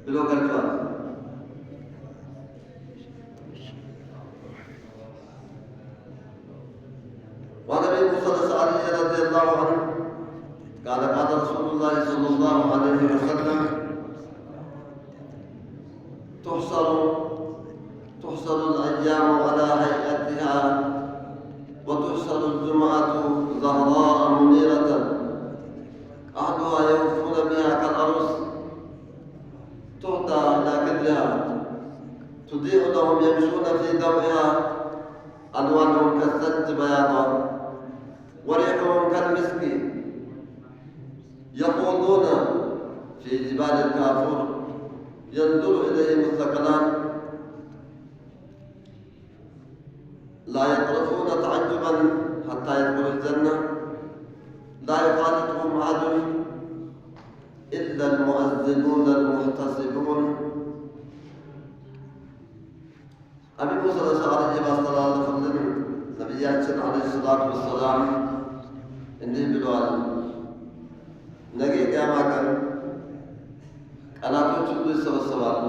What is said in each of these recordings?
ብሎ ገልጿል። وعن ابي موسى الاشعري رضي الله عنه قال قال رسول الله صلى الله عليه وسلم تحصر الايام على هيئتها وتحصر الجمعه زهراء منيره اهلها يوفون بها كالعروس تهدى الى كدرها تضيء لهم يمشون في ضوئها الوانهم كالثلج بياضا وريحهم كالمسك يخوضون في جبال الكافور ينظر إليهم الثقلان لا يطرفون تعجبا حتى يدخلوا الجنة لا يخالطهم أحد إلا المؤذنون المحتسبون. أبي موسى الأشعري باستلالفልን ነቢያችን ዓለይሂ ሰላቱ ወሰላም እንዲህ ብለዋል። ነገ ቂያማ ቀን ቀናቶች ሁሉ ይሰበሰባሉ፣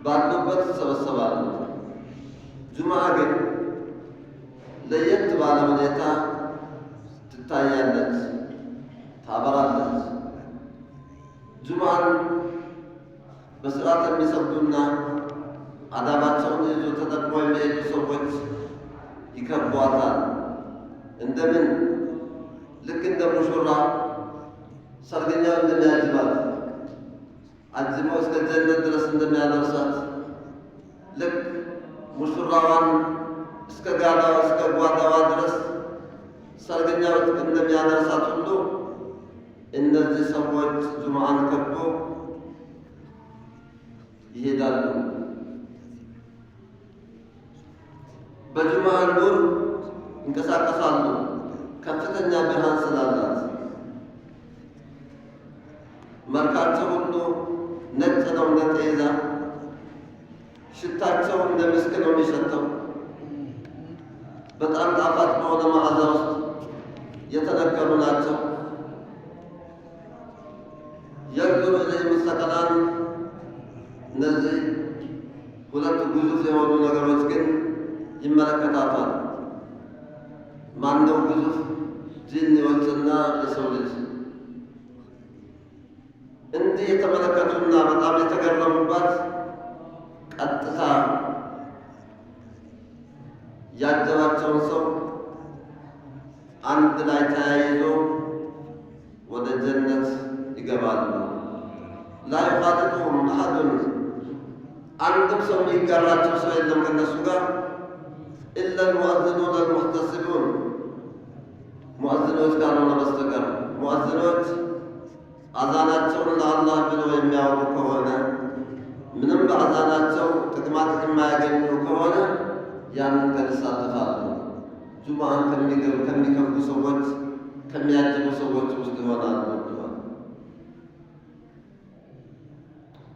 ባሉበት ይሰበሰባሉ። ጁምዓ ግን ለየት ባለ ሁኔታ ትታያለች፣ ታበራለች። ጁምዓን በስርዓት የሚሰግዱና አዳባቸውን ይዞ ተጠቅሞ የሚሄዱ ሰዎች ይከቧታል። እንደምን ልክ እንደ ሙሽራ ሰርገኛው እንደሚያጅባት አጅበው እስከ ጀነት ድረስ እንደሚያደርሳት ልክ ሙሽራዋን እስከ ጋዳዋ እስከ ጓዳዋ ድረስ ሰርገኛው እንደሚያደርሳት ሁሉ እነዚህ ሰዎች ጁምዓን ከቦ ይሄዳሉ። በጁምዓ ኑር ይንቀሳቀሳሉ። ከፍተኛ ብርሃን ስላላት መልካቸው ሁሉ ነጭ ነው እንደ ጤዛ፣ ሽታቸው እንደ ምስክ ነው የሚሸተው። በጣም ጣፋጭ በሆነ መዓዛ ውስጥ የተነከሩ ናቸው። የንዙሩ ኢለይሂም ሰቀላን እነዚህ ሁለት ግዙፍ የሆኑ ነገሮች ግን ይመለከታታል። ማነው ግዙፍ? ጂኒዎችና የሰው ልጅ እንዲህ የተመለከቱና በጣም የተገረሙባት ቀጥታ ያጀባቸውን ሰው አንድ ላይ ተያይዞ ወደ ጀነት ይገባሉ። ላ ዩኻሊጡሁም አሐዱን አንድም ሰው የሚጋራቸው ሰው የለም ከነሱ ጋር ኢላ አልሙአዚኑነ አልሙሕተሲቡን ሙአዚኖች ካልሆነ በስተቀር። ሙአዚኖች አዛናቸውን ለአላህ ብለው የሚያወጡ ከሆነ ምንም በአዛናቸው ጥቅማ ጥቅም የማያገኙ ከሆነ ያንን ቀን ይሳተፋሉ። ጁምዓን ከሚከቡ ሰዎች ከሚያጅቡ ሰዎች ውስጥ ይሆናሉ።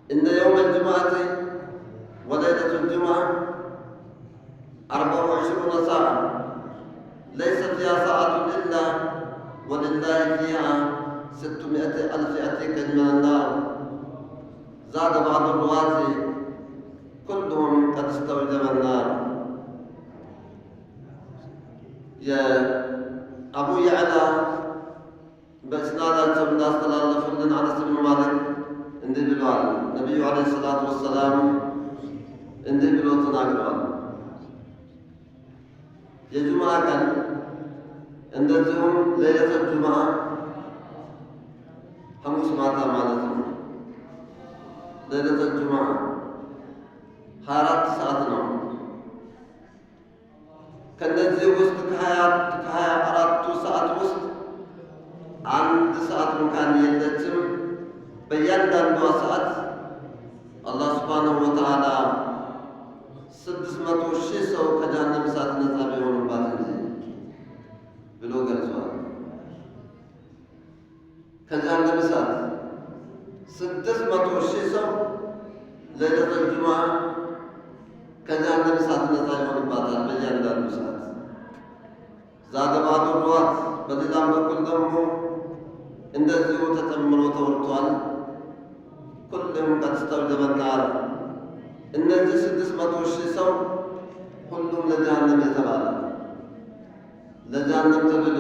እነ የውመ ልጁምዓቲ ወለይለቱ ልጁምዓ 24 ሰዓة ليس فيها ساعة إلا ولله فيها 600,000 عتيق من النار. زاد بعض الرواة كلهم قد استوجب النار. يا أبو يعلى بإسناداتهم الناس تلالفوا لنا أنس بن مالك እንዲህ ብለዋል። ነቢዩ ዓለይሂ ሰላቱ ወሰላም እንዲህ ብሎ ተናግረዋል። የጁምዓ ቀን እንደዚሁም ለይለቱል ጁምዓ ሐሙስ ማታ ማለት ነው። ለይለቱል ጁምዓ 24 ሰዓት ነው። ከነዚህ ውስጥ ከ24ቱ ሰዓት ውስጥ አንድ ሰዓት እንኳን የለችም። በእያንዳንዷ ሰዓት አላህ ሱብሓነሁ ወተዓላ 600,000 ሰው ከጀሃነም እሳት ነፃ ቢሆኑባት እንጂ ብሎ ገልጿል። ከጀሃነም እሳት 600,000 ሰው ለይለቱል ጁምዓ ከጀሃነም እሳት ነፃ ይሆንባታል በእያንዳንዱ ሰዓት። ዛደ ባዕዱ ሩዋት በሌላም በኩል ደግሞ እንደዚሁ ተጨምሮ ተወርቷል። ኩልም ቀድ እስተውጀበ ናር። እነዚህ 600,000 ሰው ሁሉም ለጀሃነም የተባለ ለጀሃነም ተብሎ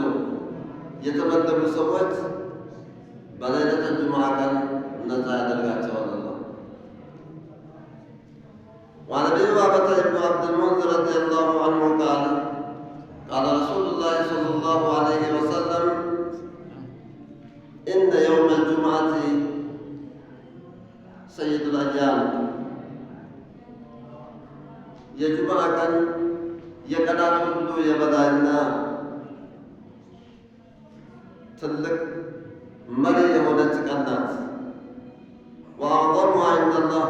የተመደቡ ሰዎች በለይለተ ጁሙዓ ቀን ነፃ ያደርጋቸዋል አላህ። وعن ابي بكر بن عبد المنذر رضي الله عنه قال قال رسول الله صلى الله عليه وسلم إن يوم الجمعة سيد الأيام. የጁሙዓ ቀን የቀናት ሁሉ የበላይና ትልቅ መሪ የሆነች ቀን ናት። ወአዕዘሙሃ ዐንደላህ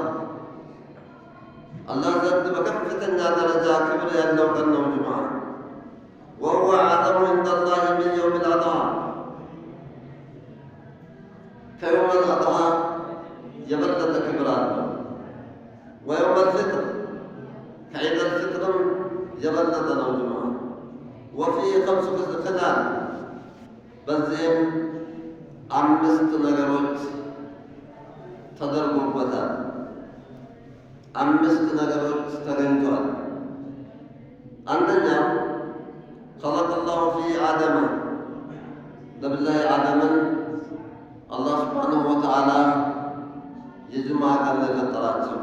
አላህ ዘንድ በከፍተኛ ደረጃ ክብር ያለው ቀን ነው ጁሙዓ። ወሁወ አዕዘሙ ዐንደላህ ሚን የውሚል አድሃ ከየውመል አድሃ የበለጠ ክብር አለው። ወየውመል ፊጥር ከዒደል ፊጥርም የበለጠ ነው ጁሙዓ። ወፊህ 5 ኺላል በዚህም 5 ነገሮች ተደርጎበታል። 5 ነገሮች ተገኝተዋል። አንደኛው خلق الله في آدم ነቢዩላህ አደምን አላህ ሱብሓነሁ ወተዓላ የጁሙዓ ቀን የፈጠራቸው።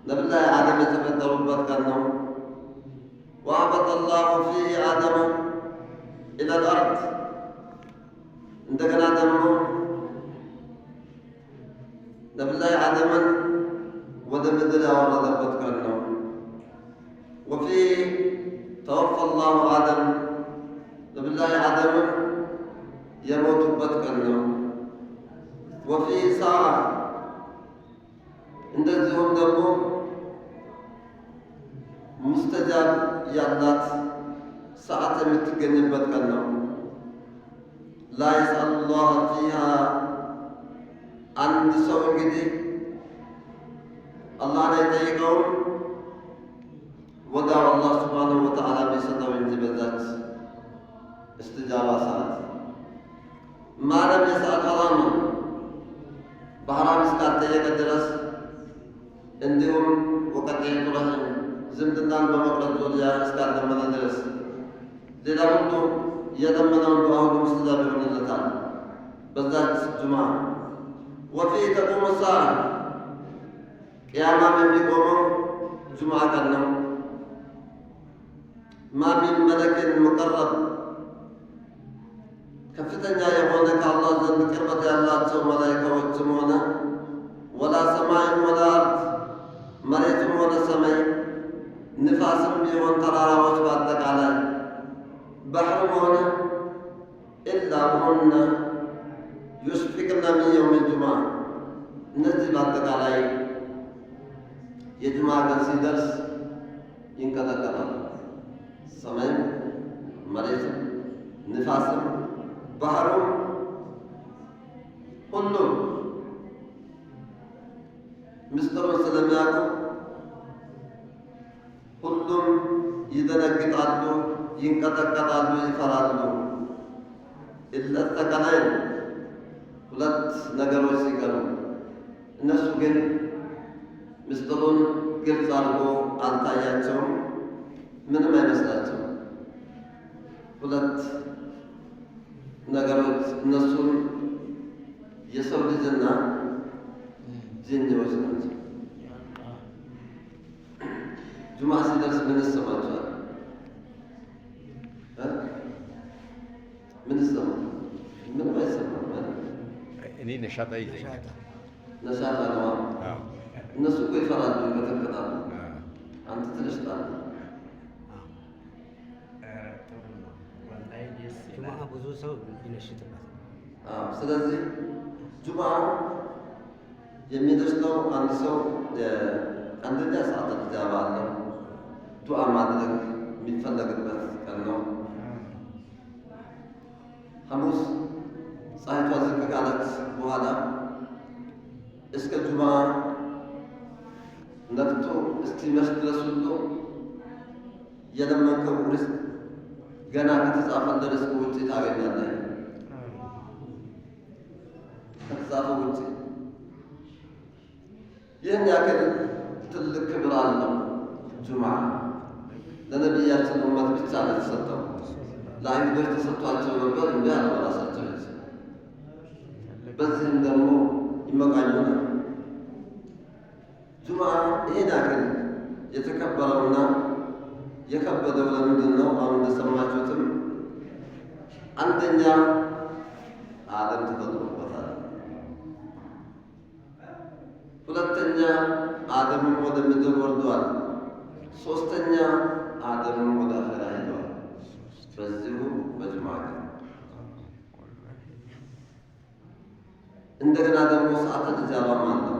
ነቢዩላህ አደም የተፈጠሩበት ቀን ነው። وهبط الله فيه آدم إلى الأرض እንደገና ደግሞ ነቢዩላህ አደምን ወደ ምድር ያወረደበት ቀን ነው። وفيه توفى الله آدم ነቢዩላህ አደምን የሞቱበት ቀን ነው። وفيه ساعة እንደዚሁም ደግሞ ሙስተጃብ ያላት ሰዓት የምትገኝበት ቀን ነው። ላ የስአሉላህ ፊሃ አንድ ሰው እንግዲህ አላህን አይጠይቀውም ወዲያው አላህ ሱብሓነሁ ወተዓላ ቢሰጠው እንጂ በዛች እስትጃባ ሰዓት ማለም የስአል ሐራም በሐራም እስካልጠየቀ ድረስ እንዲሁም ወቀጤቱ ረሂም ዝምድናን በመቁረጥ ዙሪያ እስካልለመነ ድረስ ሌላ ሁሉ የለመነውን ዱዓ ሁሉ ሙስተጃብ ይሆንለታል በዛች ጁሙዓ። ወፊህ ተቁሙ ሰዓ ቅያማም የሚቆመው ጁሙዓ ቀን ነው። ማ ሚን መለክን ሙቀረብ ከፍተኛ የሆነ ከአላህ ዘንድ ቅርበት ያላቸው መላኢካዎችም ሆነ ወላ ሰማይን ወላ አርድ መሬትም ሆነ ሰማይ ንፋስም ቢሆን ተራራዎች በአጠቃላይ ባህርም ሆነ ኢላ ሁነ ዩሽፊቅነ ሚን የውሚል ጁሙዓ እነዚህ በአጠቃላይ የጁሙዓ ቀን ሲደርስ ይንቀጠቀጣሉ። ሰማይም መሬትም ንፋስም ባህሩም ሁሉም ምስጢሩን ስለሚያውቁ ሁሉም ይደነግጣሉ፣ ይንቀጠቀጣሉ፣ ይፈራሉ። ኢለ ተቀላይን 2 ነገሮች ሲቀሩ እነሱ ግን ምስጢሩን ግልጽ አድርጎ አልታያቸውም፣ ምንም አይመስላቸውም። 2 ነገሮች እነሱም የሰው ልጅና ጂኒዎች ናቸው። ጁሙዓ ሲደርስ ምን ይሰማችኋል? ምን ይሰማል? ምንም አይሰማም ማለት እኔ ነሻጣ ይዘኛል። ነሻጣ ነው። እነሱ እኮ ይፈራሉ፣ ይቀጠቅጣሉ። አንተ ትነሽጣለህ። ጁሙዓ ብዙ ሰው ይነሽጥበታል። ስለዚህ ጁሙዓ የሚደርሰው አንድ ሰው አንደኛ ሰዓት ኢጃባ አለው። ዱዓ ማድረግ የሚፈለግበት ቀን ነው። ሐሙስ ፀሐይቷ ዝቅ ካለች በኋላ እስከ ጁሙዓ ነቅቶ እስኪመሽ ድረስ ሁሉ የለመንከው ርዝቅ ገና ከተጻፈለት ርዝቅ ውጭ ታገኛለህ። ከተጻፈው ውጭ ይህን ያክል ትልቅ ክብር አለው ጁምዓ። ለነቢያችን ኡመት ብቻ ነው የተሰጠው። ለአይሁዶች ተሰጥቷቸው ነበር እንዲ አለ በራሳቸው። በዚህም ደግሞ ይመቃኙናል። ጁምዓ ይህን ያክል የተከበረውና የከበደው ለምንድን ነው? አሁን እንደሰማችሁትም አንደኛ አደም ተፈጥሮበታል። ሁለተኛ አደምም ወደ ምድር ወርዷል። ሶስተኛ አደምም ወደ አኼራ ሄዷል። በዚሁ በጁምዓ ቀን እንደገና ደግሞ ሰዓተል ኢጃባም አለው።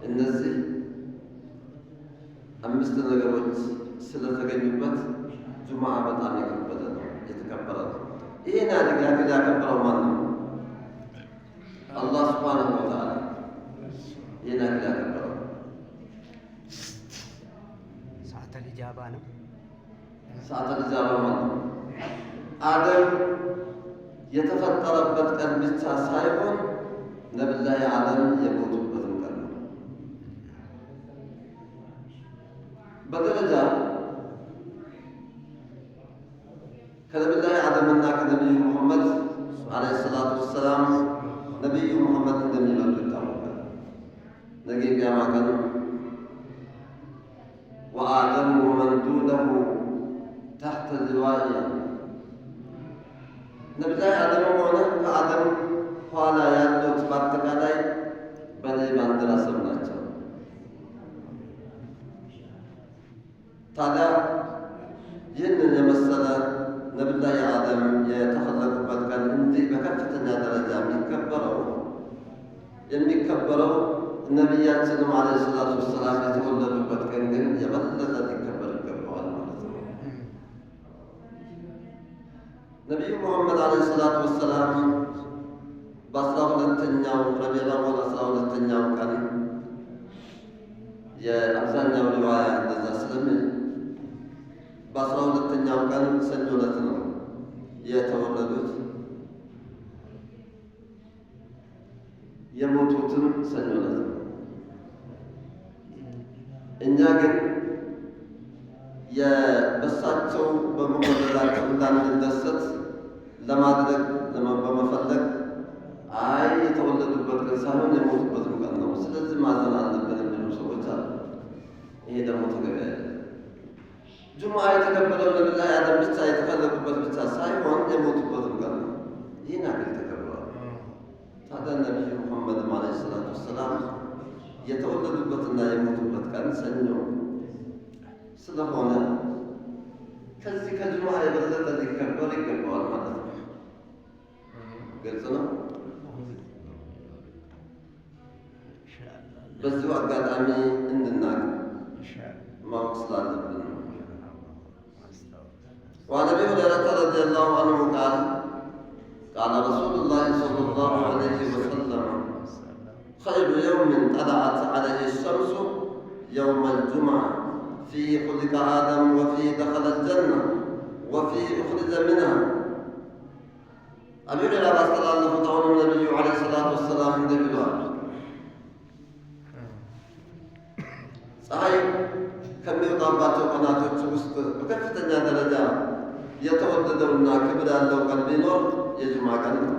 እነዚህ 5 ነገሮች ስለተገኙበት ጁምዓ በጣም የከበደ ነው፣ የተከበረ ነው። ይህን ያክል ያከበረው ማን ነው? አላህ ሱብሓነሁ ወተዓላ። ይህን ያክል ያከበረው ሰዓተል ኢጃባ ነው። ሰዓተል ኢጃባ ማን ነው? አደም የተፈጠረበት ቀን ብቻ ሳይሆን ነቢዩላህ አደም የሞቱበትም ቀን ነው። በደረጃ ከነቢዩላህ አደምና ከነቢዩ ሙሐመድ ዓለይሂ ሰላቱ ወሰላም ነቢዩ ሙሐመድ እንደሚበልጡ ይታወቃል። ነገ ቂያማ ቀን ወአደም ወመን ዱነሁ ተሕተ ሊዋኢ ነቢዩላህ አደምም ሆነ ከአደም ኋላ ያሉት በአጠቃላይ በእኔ ባንዲራ ስር ናቸው። ታዲያ ይህንን የመሰለ ነቢዩላህ አደም የተፈለቁበት ቀን እንዲህ በከፍተኛ ደረጃ የሚከበረው ነቢያችንም ዓለይሂ ሰላቱ ወሰላም የተወለዱበት ቀን ግን የበለጠ ሊከበር ይገባዋል ማለት ነው። ነቢዩ ሙሐመድ ዓለይሂ ሰላቱ ወሰላም በ12ኛው ረቢዑል አወል 12ኛው ቀን የአብዛኛው ሪዋያ እንደዛ ስለሚል በ12ኛው ቀን ሰኞ ዕለት ነው የተወለዱት። የሞቱትም ሰኞ ዕለት ነው። እኛ ግን በሳቸው በመወለዳቸው እንዳንደሰት ለማድረግ በመፈለግ አይ የተወለዱበት ቀን ሳይሆን የሞቱበትም ቀን ነው፣ ስለዚህ ማዘን አለብን የሚሉ ሰዎች አሉ። ይሄ ደግሞ ተገቢ አይደለም። ጁምዓ የተከበረው ነቢዩላህ አደም ብቻ የተፈለጉበት ብቻ ሳይሆን የሞቱበትም ቀን ነው። ይህን ያክል ተከብረዋል። ታዲያ ነቢዩ ሙሐመድም ዓለይሂ ሰላቱ ወሰላም የተወለዱበትና የሞቱበት ቀን ሰኞ ስለሆነ ከዚህ ከጁምዓ የበለጠ ሊከበር ይገባዋል ማለት ነው። ግልጽ ነው። በዚሁ አጋጣሚ እንድናቅ ማወቅ ስላለብን ነው። وعن ابي هريره رضي الله عنه قال قال رسول الله صلى الله عليه وسلم خير يوم طلعت عليه الشمس يوم الجمعه فيه خلق ادم وفيه دخل الجنه وفيه اخرج منها ابي هريره استلفت عن النبي عليه الصلاه والسلام እንደሚለው ፀሐይ ከሚወጣባቸው ቀናቶች ውስጥ በከፍተኛ ደረጃ የተወደደውና ክብር ያለው ቀን ቢኖር የጁምዓ ቀን ነው።